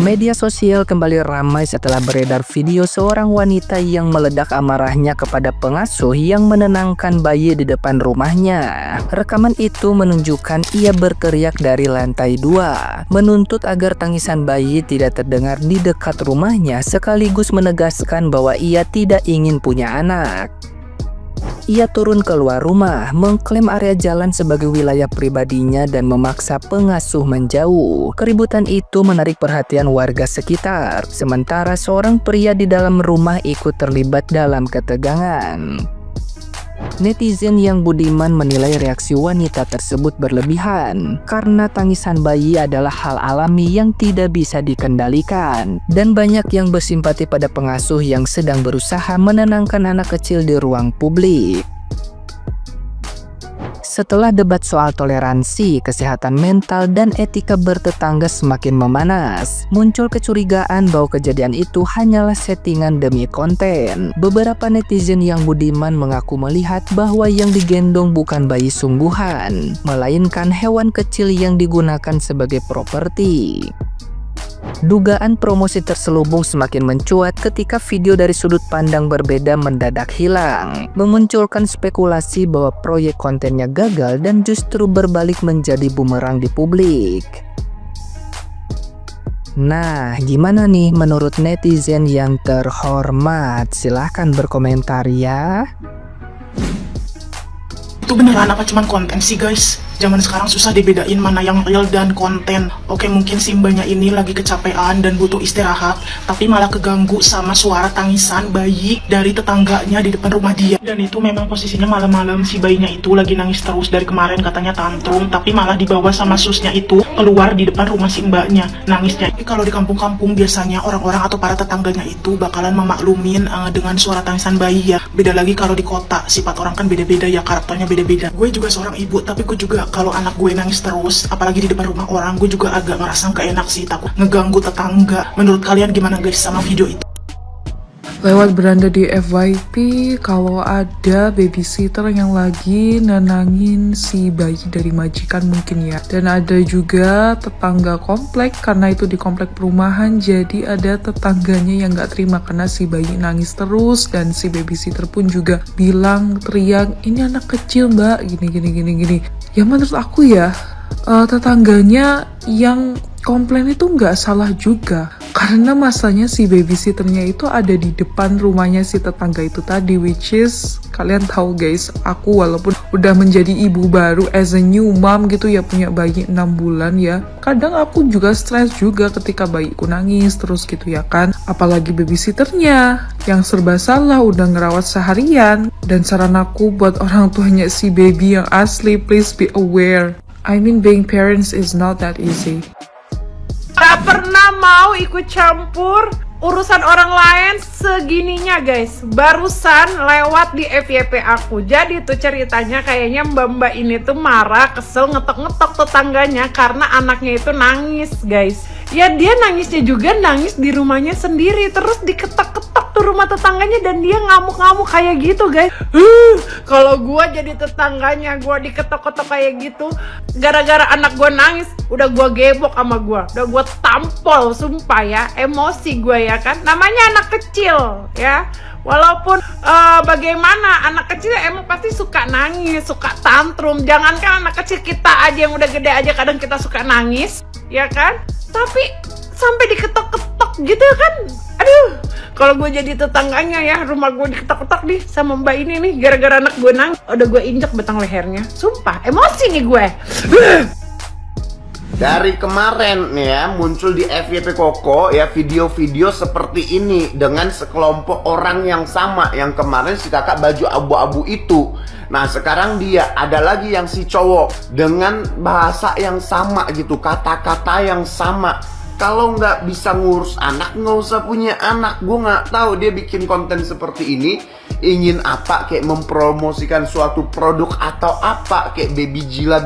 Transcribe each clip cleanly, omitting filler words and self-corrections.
Media sosial kembali ramai setelah beredar video seorang wanita yang meledak amarahnya kepada pengasuh yang menenangkan bayi di depan rumahnya. Rekaman itu menunjukkan ia berteriak dari lantai 2, menuntut agar tangisan bayi tidak terdengar di dekat rumahnya, sekaligus menegaskan bahwa ia tidak ingin punya anak. Ia turun keluar rumah, mengklaim area jalan sebagai wilayah pribadinya dan memaksa pengasuh menjauh. Keributan itu menarik perhatian warga sekitar, sementara seorang pria di dalam rumah ikut terlibat dalam ketegangan. Netizen yang budiman menilai reaksi wanita tersebut berlebihan karena tangisan bayi adalah hal alami yang tidak bisa dikendalikan, dan banyak yang bersimpati pada pengasuh yang sedang berusaha menenangkan anak kecil di ruang publik. Setelah debat soal toleransi, kesehatan mental, dan etika bertetangga semakin memanas, muncul kecurigaan bahwa kejadian itu hanyalah settingan demi konten. Beberapa netizen yang budiman mengaku melihat bahwa yang digendong bukan bayi sungguhan, melainkan hewan kecil yang digunakan sebagai properti. Dugaan promosi terselubung semakin mencuat ketika video dari sudut pandang berbeda mendadak hilang, memunculkan spekulasi bahwa proyek kontennya gagal dan justru berbalik menjadi bumerang di publik. Nah, gimana nih menurut netizen yang terhormat? Silahkan berkomentar ya. Itu beneran apa cuman konten sih guys? Zaman sekarang susah dibedain mana yang real dan konten. Oke, mungkin Simbanya ini lagi kecapean dan butuh istirahat, tapi malah keganggu sama suara tangisan bayi dari tetangganya di depan rumah dia. Dan itu memang posisinya malam-malam, si bayinya itu lagi nangis terus dari kemarin, katanya tantrum, tapi malah dibawa sama susnya itu keluar di depan rumah Simbanya nangisnya. Tapi kalau di kampung-kampung biasanya orang-orang atau para tetangganya itu bakalan memaklumin dengan suara tangisan bayi ya. Beda lagi kalau di kota, sifat orang kan beda-beda ya, karakternya beda-beda. Gue juga seorang ibu, tapi gue juga kalau anak gue nangis terus, apalagi di depan rumah orang, gue juga agak ngerasa gak enak sih, takut ngeganggu tetangga. Menurut kalian gimana guys sama video itu? Lewat beranda di FYP, kalau ada babysitter yang lagi nenangin si bayi dari majikan mungkin ya. Dan ada juga tetangga komplek, karena itu di komplek perumahan, jadi ada tetangganya yang gak terima karena si bayi nangis terus. Dan si babysitter pun juga bilang, teriak, ini anak kecil mbak, gini. Ya menurut aku ya, tetangganya yang komplain itu nggak salah juga, karena masanya si babysitternya itu ada di depan rumahnya si tetangga itu tadi, which is kalian tahu guys, aku walaupun udah menjadi ibu baru as a new mom gitu ya, punya bayi 6 bulan ya, kadang aku juga stres juga ketika bayiku nangis terus gitu ya kan, apalagi babysitternya yang serba salah udah ngerawat seharian. Dan saran aku buat orang tuanya si baby yang asli, please be aware. I mean, being parents is not that easy. Gak pernah mau ikut campur urusan orang lain segininya guys. Barusan lewat di FYP aku. Jadi tuh ceritanya kayaknya mbak-mbak ini tuh marah, kesel, ngetok-ngetok tetangganya karena anaknya itu nangis guys. Ya dia nangisnya juga nangis di rumahnya sendiri, terus diketok-ketok tuh rumah tetangganya dan dia ngamuk-ngamuk kayak gitu guys. Kalau gua jadi tetangganya, gua diketok-ketok kayak gitu gara-gara anak gua nangis, udah gua gebok sama gua, udah gua tampol sumpah ya, emosi gua ya kan, namanya anak kecil ya. Walaupun bagaimana, anak kecil emang pasti suka nangis, suka tantrum. Jangankan anak kecil, kita aja yang udah gede aja kadang kita suka nangis, ya kan? Tapi sampai diketok-ketok gitu kan, aduh. Kalau gue jadi tetangganya ya, rumah gue diketok-ketok nih sama mbak ini nih, gara-gara anak gue nangis, udah gue injek batang lehernya. Sumpah, emosi nih gue. Dari kemarin nih ya, muncul di FYP Koko ya video-video seperti ini dengan sekelompok orang yang sama. Yang kemarin si kakak baju abu-abu itu. Nah sekarang dia ada lagi yang si cowok dengan bahasa yang sama gitu, kata-kata yang sama. Kalau nggak bisa ngurus anak, nggak usah punya anak. Gue nggak tahu dia bikin konten seperti ini ingin apa, kayak mempromosikan suatu produk atau apa, kayak baby jila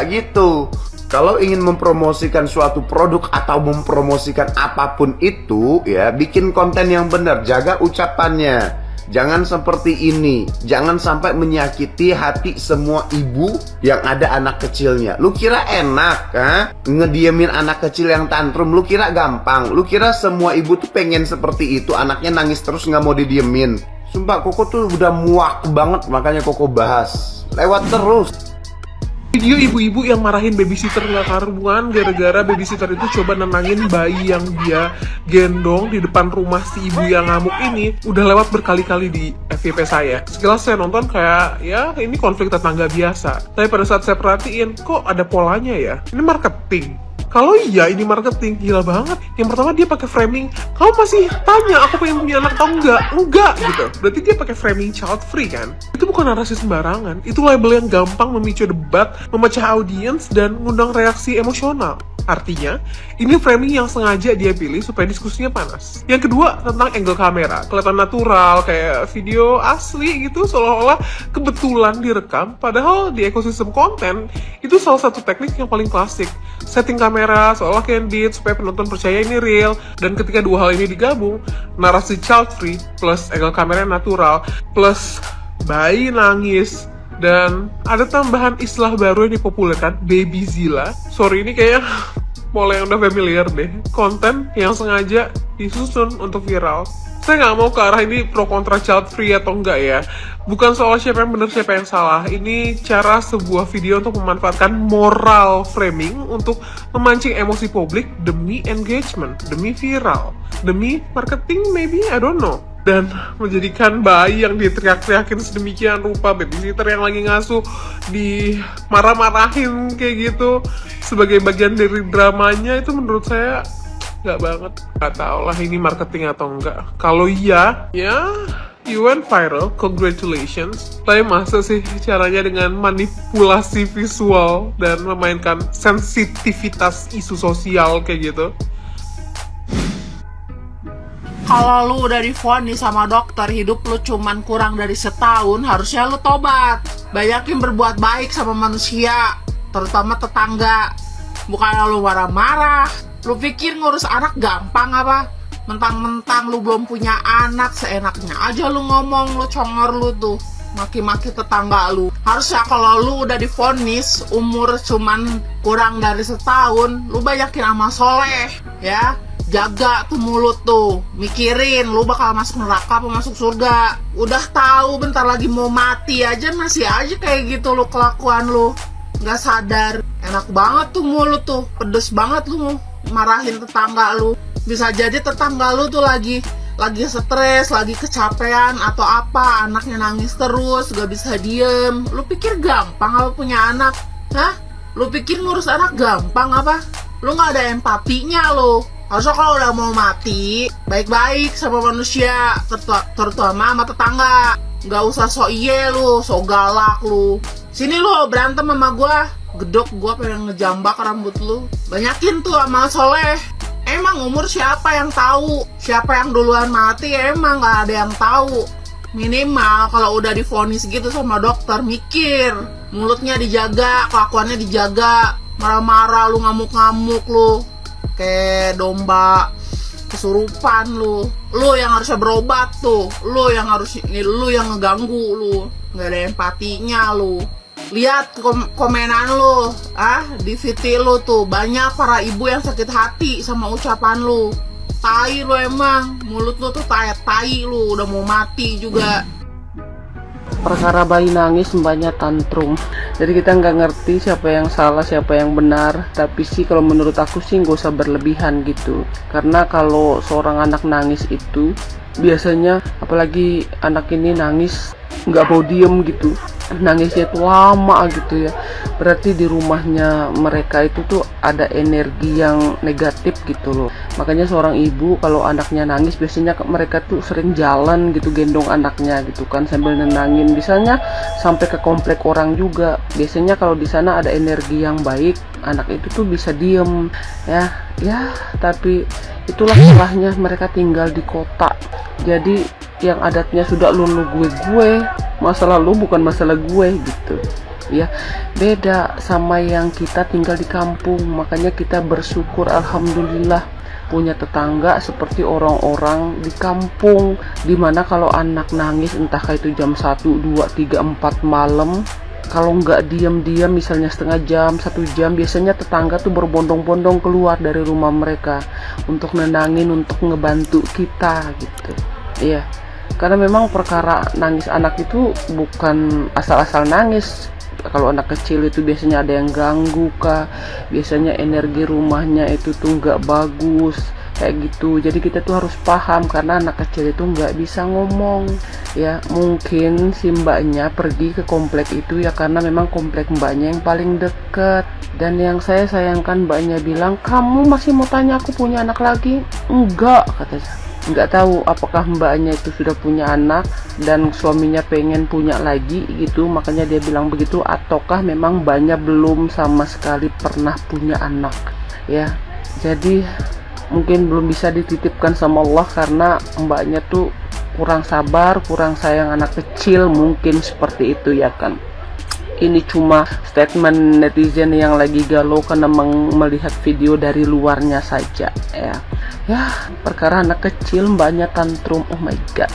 gitu. Kalau ingin mempromosikan suatu produk atau mempromosikan apapun itu ya, bikin konten yang benar, jaga ucapannya. Jangan seperti ini. Jangan sampai menyakiti hati semua ibu yang ada anak kecilnya. Lu kira enak, ngediemin anak kecil yang tantrum? Lu kira gampang? Lu kira semua ibu tuh pengen seperti itu, anaknya nangis terus nggak mau didiemin? Sumpah, Koko tuh udah muak banget, makanya Koko bahas lewat terus. Video ibu-ibu yang marahin babysitter nggak karuan gara-gara babysitter itu coba nenangin bayi yang dia gendong di depan rumah si ibu yang ngamuk ini udah lewat berkali-kali di FYP saya. Sekilas saya nonton kayak, ya ini konflik tetangga biasa. Tapi pada saat saya perhatiin, kok ada polanya ya? Ini marketing. Kalau iya ini marketing, gila banget. Yang pertama dia pakai framing, kamu masih tanya aku pengen punya anak atau enggak? Enggak gitu. Berarti dia pakai framing child free kan? Itu bukan narasi sembarangan. Itu label yang gampang memicu debat, memecah audiens dan ngundang reaksi emosional. Artinya, ini framing yang sengaja dia pilih supaya diskusinya panas. Yang kedua, tentang angle kamera. Kelihatan natural, kayak video asli gitu, seolah-olah kebetulan direkam. Padahal di ekosistem konten, itu salah satu teknik yang paling klasik. Setting kamera seolah candid supaya penonton percaya ini real. Dan ketika dua hal ini digabung, narasi child free plus angle kamera natural plus bayi nangis, dan ada tambahan istilah baru yang dipopulerkan, babyzilla. Sorry, ini kayak mulai yang udah familiar deh. Konten yang sengaja disusun untuk viral. Saya nggak mau ke arah ini pro kontra child free atau enggak ya. Bukan soal siapa yang benar siapa yang salah. Ini cara sebuah video untuk memanfaatkan moral framing untuk memancing emosi publik demi engagement, demi viral, demi marketing maybe, I don't know. Dan menjadikan bayi yang diteriak-teriakin sedemikian rupa, babysitter yang lagi ngasuh dimarah-marahin kayak gitu sebagai bagian dari dramanya, itu menurut saya nggak banget. Nggak tau lah ini marketing atau enggak. Kalau iya, ya you went viral, congratulations. Tapi masa sih caranya dengan manipulasi visual dan memainkan sensitivitas isu sosial kayak gitu? Kalau lu udah divonis sama dokter hidup lu cuman kurang dari setahun, harusnya lu tobat. Banyakin berbuat baik sama manusia, terutama tetangga. Bukan lu marah-marah. Lu pikir ngurus anak gampang apa? Mentang-mentang lu belum punya anak, seenaknya aja lu ngomong, lu congor lu tuh. Maki-maki tetangga lu. Harusnya kalau lu udah divonis umur cuman kurang dari setahun, lu banyakin amal soleh, ya. Jaga tuh mulut tuh, mikirin lu bakal masuk neraka apa masuk surga. Udah tahu bentar lagi mau mati aja masih aja kayak gitu lu kelakuan lu. Nggak sadar. Enak banget tuh mulut tuh, pedes banget lu marahin tetangga lu. Bisa jadi tetangga lu tuh lagi stres, lagi kecapean atau apa, anaknya nangis terus, gak bisa diem. Lu pikir gampang apa punya anak? Hah? Lu pikir ngurus anak gampang apa? Lu gak ada empatinya lu. Harusnya kalau udah mau mati, baik-baik sama manusia, terutama sama tetangga. Gak usah sok iye lu, sok galak lu. Sini lu berantem sama gua, gedok gua pengen ngejambak rambut lu. Banyakin tuh amal soleh. Emang umur siapa yang tahu? Siapa yang duluan mati emang gak ada yang tahu. Minimal kalau udah divonis gitu sama dokter, mikir. Mulutnya dijaga, kelakuannya dijaga. Marah-marah lu, ngamuk-ngamuk lu. Kayak domba kesurupan lu. Lu yang harusnya berobat tuh. Lu yang ngeganggu lu. Gak ada empatinya lu. Lihat komenan lu, di VT lu tuh banyak para ibu yang sakit hati sama ucapan lu. Tai lu emang, mulut lu tuh tai lu, udah mau mati juga. Perkara bayi nangis mbaknya tantrum, jadi kita nggak ngerti siapa yang salah siapa yang benar. Tapi sih kalau menurut aku sih nggak usah berlebihan gitu, karena kalau seorang anak nangis itu biasanya, apalagi anak ini nangis nggak mau diem gitu, nangisnya itu lama gitu ya, berarti di rumahnya mereka itu tuh ada energi yang negatif gitu loh. Makanya seorang ibu kalau anaknya nangis biasanya mereka tuh sering jalan gitu, gendong anaknya gitu kan sambil nenangin, misalnya sampai ke komplek orang juga. Biasanya kalau di sana ada energi yang baik, anak itu tuh bisa diem ya. Tapi itulah salahnya mereka tinggal di kota, jadi yang adatnya sudah lu gue, masalah lu bukan masalah gue gitu. ya, beda sama yang kita tinggal di kampung. Makanya kita bersyukur, alhamdulillah punya tetangga seperti orang-orang di kampung, dimana kalau anak nangis entah itu jam 1, 2, 3, 4 malam, kalau nggak diam-diam misalnya setengah jam, 1 jam, biasanya tetangga tuh berbondong-bondong keluar dari rumah mereka untuk nenangin, untuk ngebantu kita gitu. Iya, karena memang perkara nangis anak itu bukan asal-asal nangis. Kalau anak kecil itu biasanya ada yang ganggu kah, biasanya energi rumahnya itu tuh nggak bagus kayak gitu. Jadi kita tuh harus paham, karena anak kecil itu nggak bisa ngomong ya. Mungkin si mbaknya pergi ke komplek itu ya karena memang komplek mbaknya yang paling deket. Dan yang saya sayangkan, mbaknya bilang, kamu masih mau tanya aku punya anak lagi? Enggak, katanya. Nggak tahu apakah mbaknya itu sudah punya anak dan suaminya pengen punya lagi gitu, makanya dia bilang begitu, ataukah memang mbaknya belum sama sekali pernah punya anak ya. Jadi mungkin belum bisa dititipkan sama Allah karena mbaknya tuh kurang sabar, kurang sayang anak kecil, mungkin seperti itu ya kan. Ini cuma statement netizen yang lagi galau karena melihat video dari luarnya saja ya. Ya, perkara anak kecil mbaknya tantrum, oh my god.